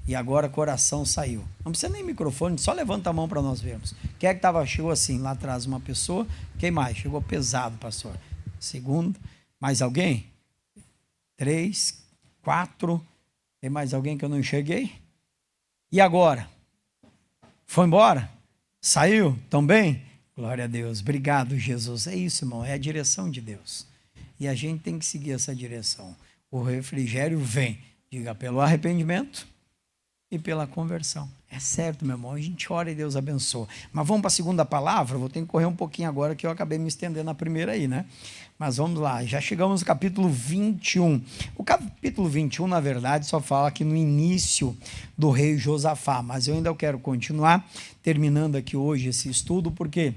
e agora o coração saiu. Não precisa nem microfone, só levanta a mão para nós vermos. Quem é que chegou assim, lá atrás uma pessoa? Quem mais? Chegou pesado, pastor. Segundo, mais alguém? 3, 4, tem mais alguém que eu não enxerguei? E agora? Foi embora? Saiu? Tão bem? Glória a Deus, obrigado, Jesus. É isso, irmão, é a direção de Deus, e a gente tem que seguir essa direção. O refrigério vem, diga, pelo arrependimento e pela conversão. É certo, meu irmão, a gente ora e Deus abençoa. Mas vamos para a segunda palavra. Vou ter que correr um pouquinho agora, que eu acabei me estendendo na primeira aí, né? Mas vamos lá, já chegamos no capítulo 21. O capítulo 21, na verdade, só fala aqui no início do rei Josafá, mas eu ainda quero continuar terminando aqui hoje esse estudo, porque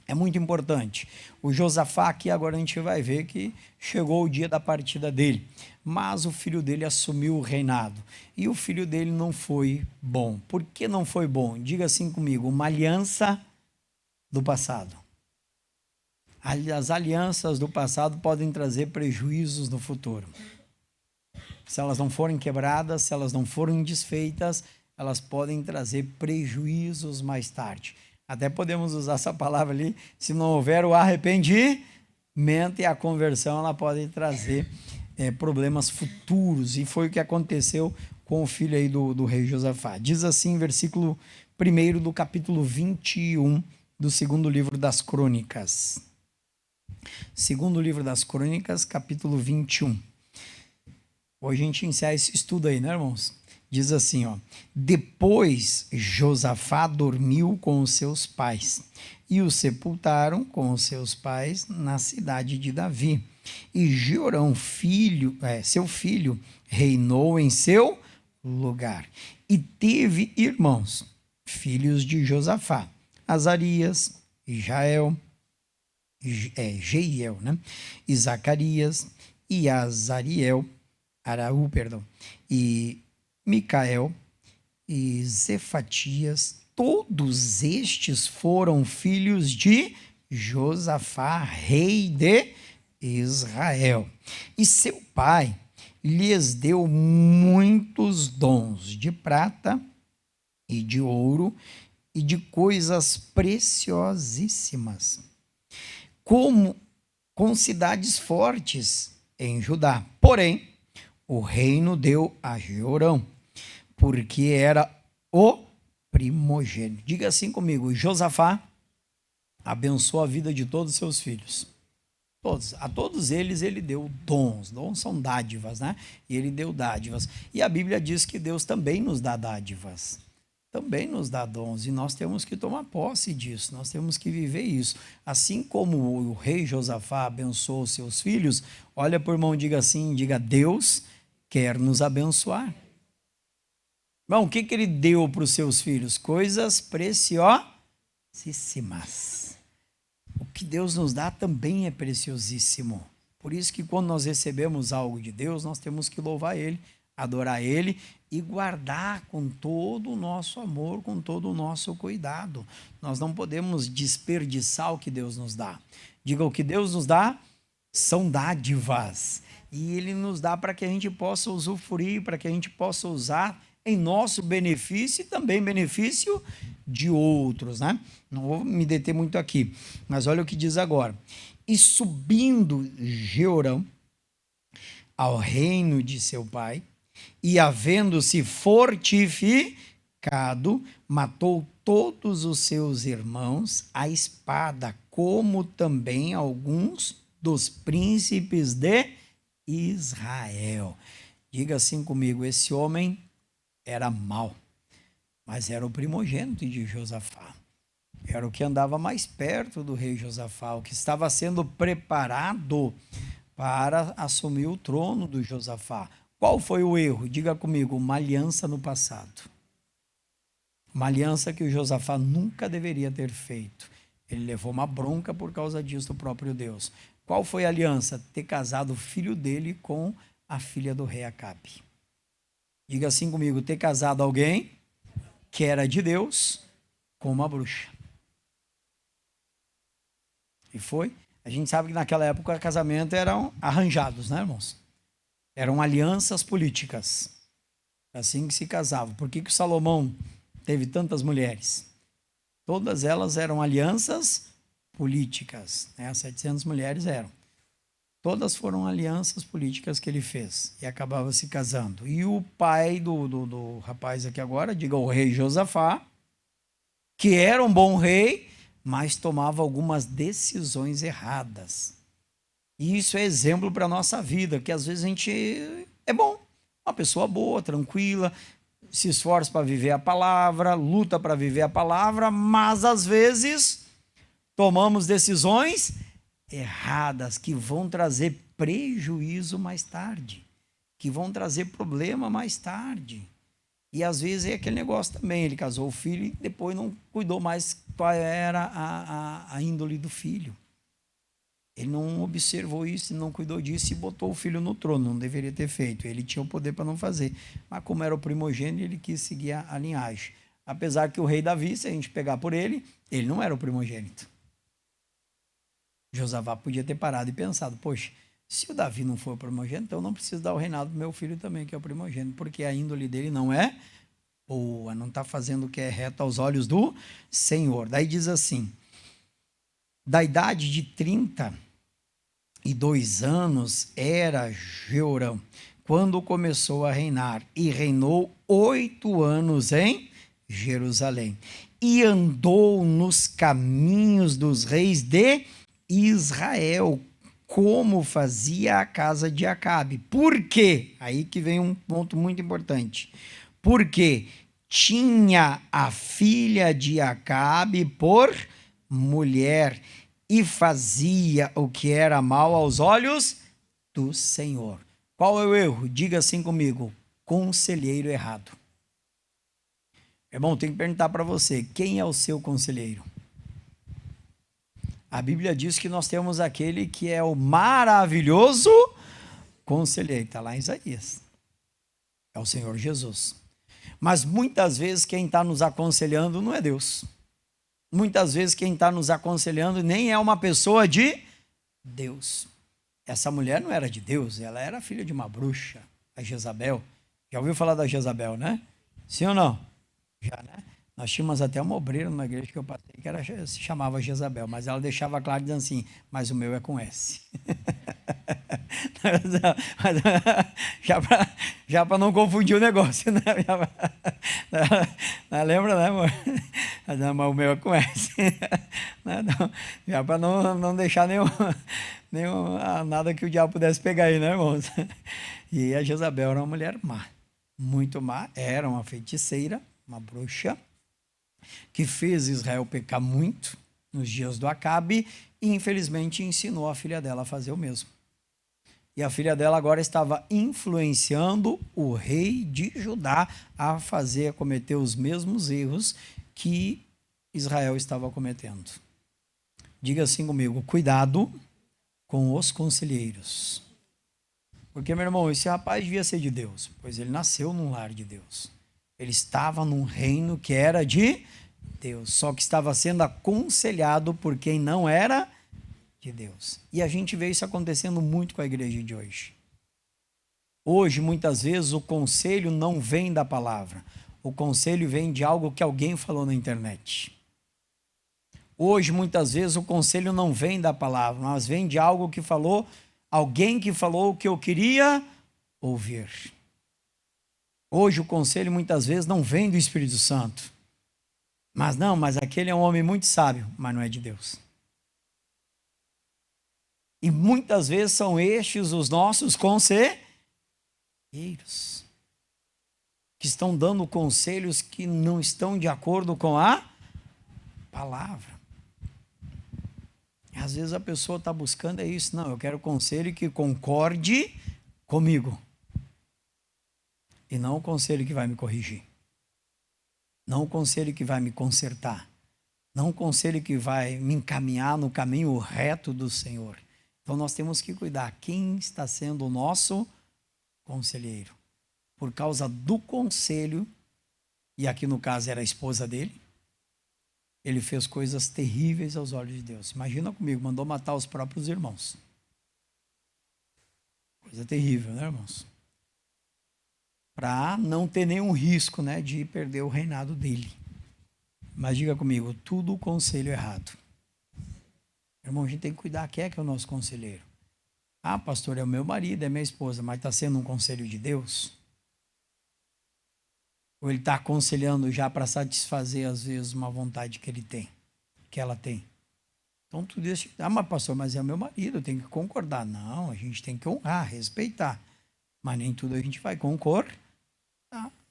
é muito importante. O Josafá aqui, agora a gente vai ver que chegou o dia da partida dele, mas o filho dele assumiu o reinado, e o filho dele não foi bom. Por que não foi bom? Diga assim comigo, uma aliança do passado. As alianças do passado podem trazer prejuízos no futuro. Se elas não forem quebradas, se elas não forem desfeitas, elas podem trazer prejuízos mais tarde. Até podemos usar essa palavra ali, se não houver o arrependimento e a conversão, ela pode trazer problemas futuros, e foi o que aconteceu com o filho aí do rei Josafá. Diz assim, versículo 1 do capítulo 21 do segundo livro das Crônicas. Segundo livro das Crônicas, capítulo 21. Hoje a gente encerra esse estudo aí, né, irmãos? Diz assim, ó: depois Josafá dormiu com os seus pais, e o sepultaram com os seus pais na cidade de Davi. E Jorão, seu filho, reinou em seu lugar. E teve irmãos, filhos de Josafá: Azarias, Jeiel, e Zacarias, e Azariel, e Micael, e Zefatias. Todos estes foram filhos de Josafá, rei de Israel. E seu pai lhes deu muitos dons de prata e de ouro e de coisas preciosíssimas, como com cidades fortes em Judá. Porém, o reino deu a Jeorão, porque era o primogênito. Diga assim comigo: Josafá abençoou a vida de todos os seus filhos. A todos eles ele deu dons. Dons são dádivas, né? E ele deu dádivas. E a Bíblia diz que Deus também nos dá dádivas. Também nos dá dons. E nós temos que tomar posse disso. Nós temos que viver isso. Assim como o rei Josafá abençoou seus filhos, olha por irmão, diga assim, diga: Deus quer nos abençoar. Bom, o que ele deu para os seus filhos? Coisas preciosíssimas. O que Deus nos dá também é preciosíssimo. Por isso que quando nós recebemos algo de Deus, nós temos que louvar Ele, adorar Ele e guardar com todo o nosso amor, com todo o nosso cuidado. Nós não podemos desperdiçar o que Deus nos dá. Diga, o que Deus nos dá são dádivas. E Ele nos dá para que a gente possa usufruir, para que a gente possa usar em nosso benefício e também benefício de outros, né? Não vou me deter muito aqui, mas olha o que diz agora. E subindo Jeorão ao reino de seu pai, e havendo-se fortificado, matou todos os seus irmãos à espada, como também alguns dos príncipes de Israel. Diga assim comigo: esse homem era mau, mas era o primogênito de Josafá. Era o que andava mais perto do rei Josafá, o que estava sendo preparado para assumir o trono do Josafá. Qual foi o erro? Diga comigo: uma aliança no passado. Uma aliança que o Josafá nunca deveria ter feito. Ele levou uma bronca por causa disso do próprio Deus. Qual foi a aliança? Ter casado o filho dele com a filha do rei Acabe. Diga assim comigo: ter casado alguém que era de Deus com uma bruxa. E foi. A gente sabe que naquela época casamentos eram arranjados, né, irmãos? Eram alianças políticas. Assim que se casavam. Por que o Salomão teve tantas mulheres? Todas elas eram alianças políticas, né? 700 mulheres eram. Todas foram alianças políticas que ele fez e acabava se casando. E o pai do rapaz aqui agora, diga, o rei Josafá, que era um bom rei, mas tomava algumas decisões erradas. E isso é exemplo para a nossa vida, que às vezes a gente é bom, uma pessoa boa, tranquila, se esforça para viver a palavra, luta para viver a palavra, mas às vezes tomamos decisões erradas que vão trazer prejuízo mais tarde, que vão trazer problema mais tarde. E às vezes é aquele negócio também, ele casou o filho e depois não cuidou mais qual era a índole do filho. Ele não observou isso, não cuidou disso e botou o filho no trono, não deveria ter feito. Ele tinha o poder para não fazer, mas como era o primogênito, ele quis seguir a linhagem. Apesar que o rei Davi, se a gente pegar por ele não era o primogênito. Josafá podia ter parado e pensado: poxa, se o Davi não for o primogênito, então eu não preciso dar o reinado para meu filho também, que é o primogênito, porque a índole dele não é boa, não está fazendo o que é reto aos olhos do Senhor. Daí diz assim: da idade de 32 anos era Jeorão, quando começou a reinar, e reinou 8 anos em Jerusalém, e andou nos caminhos dos reis de Israel, como fazia a casa de Acabe. Por quê? Aí que vem um ponto muito importante. Porque tinha a filha de Acabe por mulher e fazia o que era mal aos olhos do Senhor. Qual é o erro? Diga assim comigo: conselheiro errado. Irmão, tem que perguntar para você: quem é o seu conselheiro? A Bíblia diz que nós temos aquele que é o maravilhoso conselheiro. Está lá em Isaías. É o Senhor Jesus. Mas muitas vezes quem está nos aconselhando não é Deus. Muitas vezes quem está nos aconselhando nem é uma pessoa de Deus. essa mulher não era de Deus, ela era filha de uma bruxa, a Jezabel. Já ouviu falar da Jezabel, né? Sim ou não? Já, né? Nós tínhamos até uma obreira numa igreja que eu passei que se chamava Jezabel, mas ela deixava claro dizendo assim, mas o meu é com S. já para não confundir o negócio, né? Lembra, né, amor? Mas o meu é com S. Já para não deixar nada que o diabo pudesse pegar aí, né, irmãos? E a Jezabel era uma mulher má, muito má, era uma feiticeira, uma bruxa, que fez Israel pecar muito nos dias do Acabe e infelizmente ensinou a filha dela a fazer o mesmo. E a filha dela agora estava influenciando o rei de Judá a cometer os mesmos erros que Israel estava cometendo. Diga assim comigo, cuidado com os conselheiros. Porque, meu irmão, esse rapaz devia ser de Deus, pois ele nasceu num lar de Deus. Ele estava num reino que era de Deus, só que estava sendo aconselhado por quem não era de Deus. E a gente vê isso acontecendo muito com a igreja de hoje. Hoje, muitas vezes, o conselho não vem da palavra. O conselho vem de algo que alguém falou na internet. Hoje, muitas vezes, o conselho não vem da palavra, mas vem de algo que falou, alguém que falou o que eu queria ouvir. Hoje, o conselho, muitas vezes, não vem do Espírito Santo. Mas aquele é um homem muito sábio, mas não é de Deus. E muitas vezes são estes os nossos conselheiros, que estão dando conselhos que não estão de acordo com a palavra. Às vezes a pessoa está buscando isso, não, eu quero conselho que concorde comigo. E não o conselho que vai me corrigir. Não o conselho que vai me consertar. Não o conselho que vai me encaminhar no caminho reto do Senhor. Então nós temos que cuidar quem está sendo o nosso conselheiro. Por causa do conselho, e aqui no caso era a esposa dele, ele fez coisas terríveis aos olhos de Deus. Imagina comigo, mandou matar os próprios irmãos. Coisa terrível, né, irmãos? Para não ter nenhum risco, né, de perder o reinado dele. Mas diga comigo, tudo conselho errado. Irmão, a gente tem que cuidar quem é que é o nosso conselheiro. Ah, pastor, é o meu marido, é minha esposa, mas está sendo um conselho de Deus? Ou ele está aconselhando já para satisfazer, às vezes, uma vontade que ele tem, que ela tem? Então, tudo isso, mas pastor, mas é o meu marido, eu tenho que concordar. Não, a gente tem que honrar, respeitar. Mas nem tudo a gente vai concordar.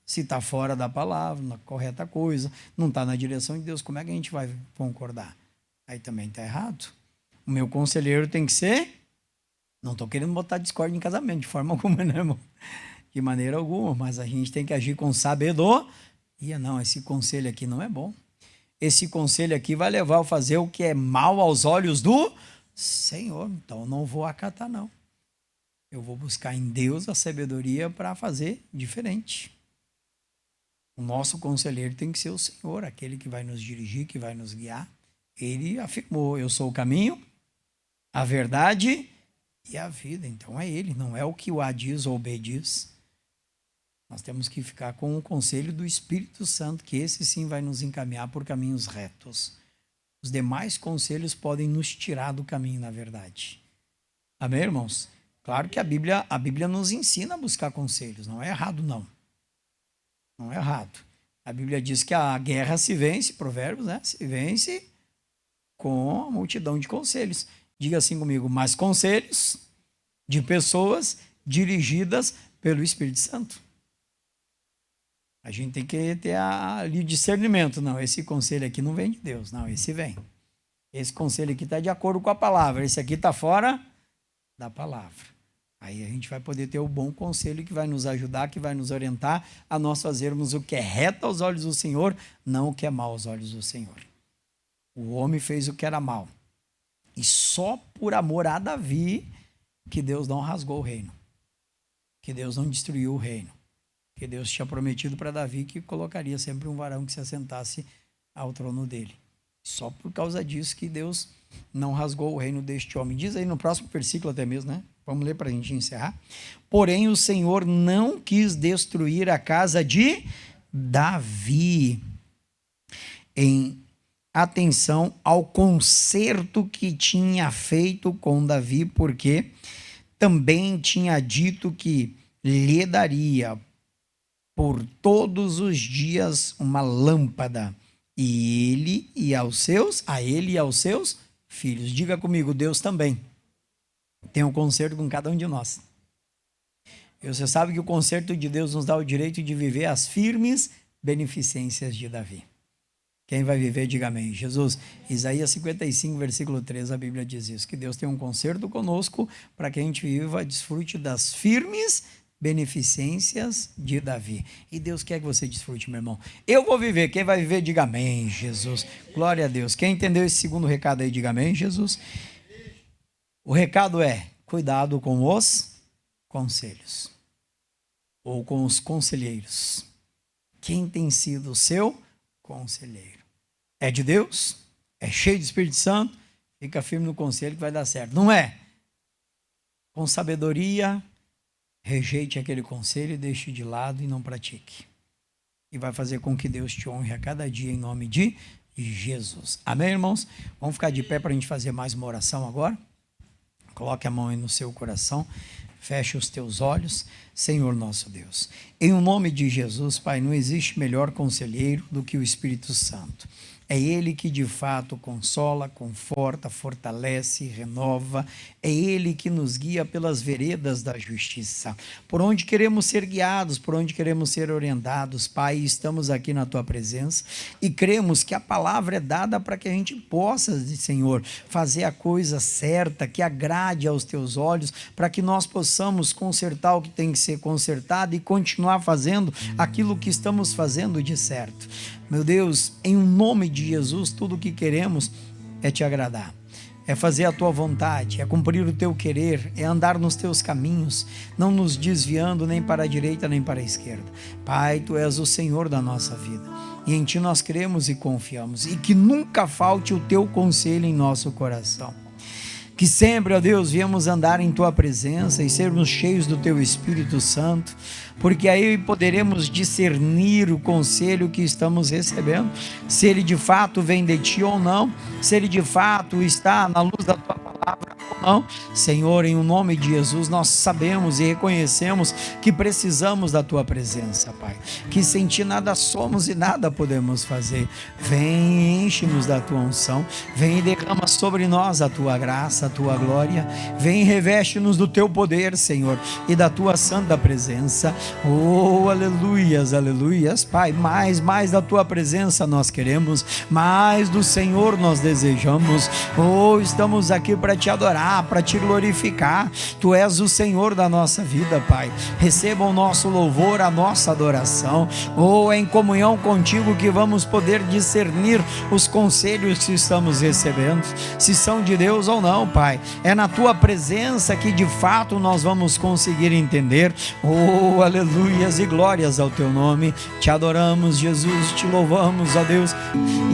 Se está fora da palavra, na correta coisa, não está na direção de Deus, como é que a gente vai concordar? Aí também está errado. O meu conselheiro tem que ser... Não estou querendo botar discórdia em casamento, de forma alguma, né, irmão? De maneira alguma, mas a gente tem que agir com sabedoria. Não, esse conselho aqui não é bom. Esse conselho aqui vai levar a fazer o que é mal aos olhos do Senhor. Então, não vou acatar, não. Eu vou buscar em Deus a sabedoria para fazer diferente. O nosso conselheiro tem que ser o Senhor, aquele que vai nos dirigir, que vai nos guiar. Ele afirmou, eu sou o caminho, a verdade e a vida. Então é ele, não é o que o A diz ou o B diz. Nós temos que ficar com o conselho do Espírito Santo, que esse sim vai nos encaminhar por caminhos retos. Os demais conselhos podem nos tirar do caminho, na verdade. Amém, irmãos? Claro que a Bíblia nos ensina a buscar conselhos, não é errado, não. Não é errado. A Bíblia diz que a guerra se vence, Provérbios, né? Se vence com a multidão de conselhos. Diga assim comigo, mas conselhos de pessoas dirigidas pelo Espírito Santo. A gente tem que ter ali o discernimento. Não, esse conselho aqui não vem de Deus. Não, esse vem. Esse conselho aqui está de acordo com a palavra. Esse aqui está fora da palavra. Aí a gente vai poder ter o bom conselho que vai nos ajudar, que vai nos orientar a nós fazermos o que é reto aos olhos do Senhor, não o que é mal aos olhos do Senhor. O homem fez o que era mal. E só por amor a Davi que Deus não rasgou o reino. Que Deus não destruiu o reino. Que Deus tinha prometido para Davi que colocaria sempre um varão que se assentasse ao trono dele. Só por causa disso que Deus não rasgou o reino deste homem. Diz aí no próximo versículo até mesmo, né? Vamos ler para a gente encerrar. Porém, o Senhor não quis destruir a casa de Davi, em atenção ao concerto que tinha feito com Davi, porque também tinha dito que lhe daria por todos os dias uma lâmpada, e ele e a ele e aos seus filhos. Diga comigo, Deus também tem um concerto com cada um de nós. E você sabe que o concerto de Deus nos dá o direito de viver as firmes beneficências de Davi. Quem vai viver, diga amém. Jesus, Isaías 55, versículo 3, a Bíblia diz isso, que Deus tem um concerto conosco para que a gente viva, desfrute das firmes beneficências de Davi. E Deus quer que você desfrute, meu irmão. Eu vou viver, quem vai viver, diga amém, Jesus. Glória a Deus. Quem entendeu esse segundo recado aí, diga amém, Jesus. O recado é, cuidado com os conselhos, ou com os conselheiros. Quem tem sido o seu conselheiro? É de Deus? É cheio de Espírito Santo? Fica firme no conselho que vai dar certo. Não é? Com sabedoria, rejeite aquele conselho e deixe de lado e não pratique. E vai fazer com que Deus te honre a cada dia em nome de Jesus. Amém, irmãos? Vamos ficar de pé para a gente fazer mais uma oração agora? Coloque a mão aí no seu coração. Feche os teus olhos, Senhor nosso Deus. Em o nome de Jesus, Pai, não existe melhor conselheiro do que o Espírito Santo. É Ele que de fato consola, conforta, fortalece, renova. É Ele que nos guia pelas veredas da justiça. Por onde queremos ser guiados, por onde queremos ser orientados, Pai, estamos aqui na Tua presença e cremos que a palavra é dada para que a gente possa, Senhor, fazer a coisa certa, que agrade aos Teus olhos, para que nós possamos consertar o que tem que ser consertado e continuar fazendo aquilo que estamos fazendo de certo. Meu Deus, em nome de Jesus, tudo o que queremos é Te agradar, é fazer a Tua vontade, é cumprir o Teu querer, é andar nos Teus caminhos, não nos desviando nem para a direita nem para a esquerda. Pai, Tu és o Senhor da nossa vida e em Ti nós cremos e confiamos, e que nunca falte o Teu conselho em nosso coração. Que sempre, ó Deus, viemos andar em Tua presença e sermos cheios do Teu Espírito Santo, porque aí poderemos discernir o conselho que estamos recebendo, se ele de fato vem de Ti ou não, se ele de fato está na luz da Tua palavra ou não. Senhor, em nome de Jesus, nós sabemos e reconhecemos que precisamos da Tua presença, Pai, que sem Ti nada somos e nada podemos fazer. Vem, enche-nos da Tua unção, vem e derrama sobre nós a Tua graça, a Tua glória, vem e reveste-nos do Teu poder, Senhor, e da Tua santa presença. Oh, aleluias, aleluias, Pai, mais da Tua presença nós queremos, mais do Senhor nós desejamos. Oh, estamos aqui para Te adorar, para Te glorificar. Tu és o Senhor da nossa vida, Pai. Receba o nosso louvor, a nossa adoração. Oh, é em comunhão contigo que vamos poder discernir os conselhos que estamos recebendo, se são de Deus ou não, Pai. É na Tua presença que de fato nós vamos conseguir entender. Oh, aleluias e glórias ao Teu nome. Te adoramos, Jesus, Te louvamos, ó Deus,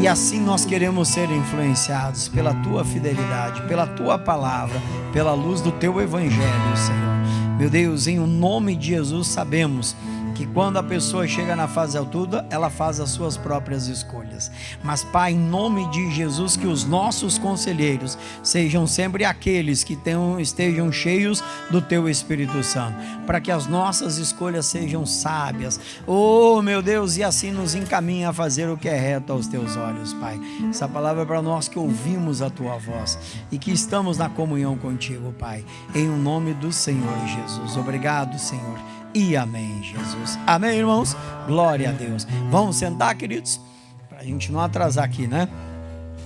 e assim nós queremos ser influenciados pela Tua fidelidade, pela Tua palavra, pela luz do Teu Evangelho, Senhor. Meu Deus, em o nome de Jesus, sabemos que quando a pessoa chega na fase adulta, ela faz as suas próprias escolhas. Mas, Pai, em nome de Jesus, que os nossos conselheiros sejam sempre aqueles que estejam cheios do Teu Espírito Santo, para que as nossas escolhas sejam sábias. Oh, meu Deus, e assim nos encaminha a fazer o que é reto aos Teus olhos, Pai. Essa palavra é para nós que ouvimos a Tua voz e que estamos na comunhão contigo, Pai. Em o nome do Senhor Jesus. Obrigado, Senhor. E amém, Jesus. Amém, irmãos? Glória a Deus. Vamos sentar, queridos? Para a gente não atrasar aqui, né?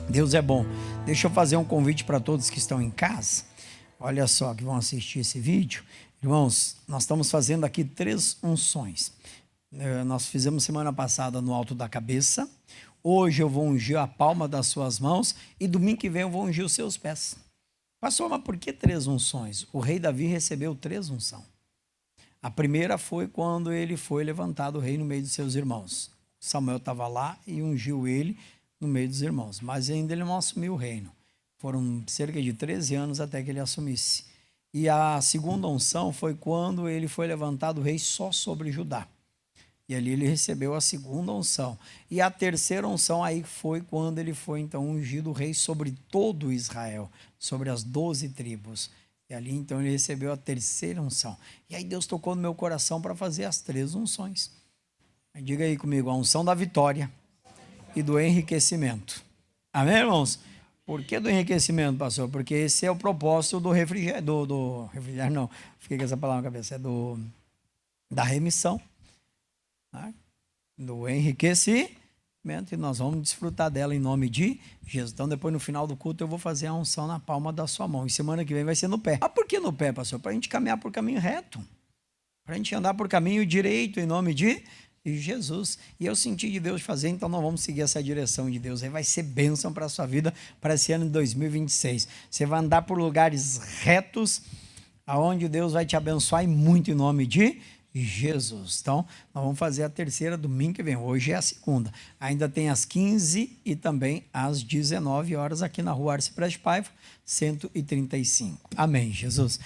Deus é bom. Deixa eu fazer um convite para todos que estão em casa. Olha só, que vão assistir esse vídeo. Irmãos, nós estamos fazendo aqui 3 unções. Nós fizemos semana passada no alto da cabeça. Hoje eu vou ungir a palma das suas mãos. E domingo que vem eu vou ungir os seus pés. Pastor, mas por que 3 unções? O rei Davi recebeu 3 unções. A primeira foi quando ele foi levantado rei no meio dos seus irmãos. Samuel estava lá e ungiu ele no meio dos irmãos, mas ainda ele não assumiu o reino. Foram cerca de 13 anos até que ele assumisse. E a segunda unção foi quando ele foi levantado rei só sobre Judá. E ali ele recebeu a segunda unção. E a terceira unção aí foi quando ele foi então ungido rei sobre todo Israel, sobre as 12 tribos. E ali então ele recebeu a terceira unção. E aí Deus tocou no meu coração para fazer as 3 unções. Diga aí comigo, a unção da vitória e do enriquecimento. Amém, irmãos? Por que do enriquecimento, pastor? Porque esse é o propósito do refrigério, do refrigério não, fiquei com essa palavra na cabeça, é da remissão, tá? Do enriquecimento, e nós vamos desfrutar dela em nome de Jesus. Então, depois no final do culto, eu vou fazer a unção na palma da sua mão, e semana que vem vai ser no pé. Ah, por que no pé, pastor? Para a gente caminhar por caminho reto, para a gente andar por caminho direito em nome de Jesus. E eu senti de Deus fazer, então nós vamos seguir essa direção de Deus. Aí vai ser bênção para a sua vida para esse ano de 2026. Você vai andar por lugares retos, aonde Deus vai te abençoar e muito em nome de Jesus. Então, nós vamos fazer a terceira domingo que vem. Hoje é a segunda. Ainda tem às 15 e também às 19 horas aqui na rua Arce Prestes Paiva, 135. Amém, Jesus.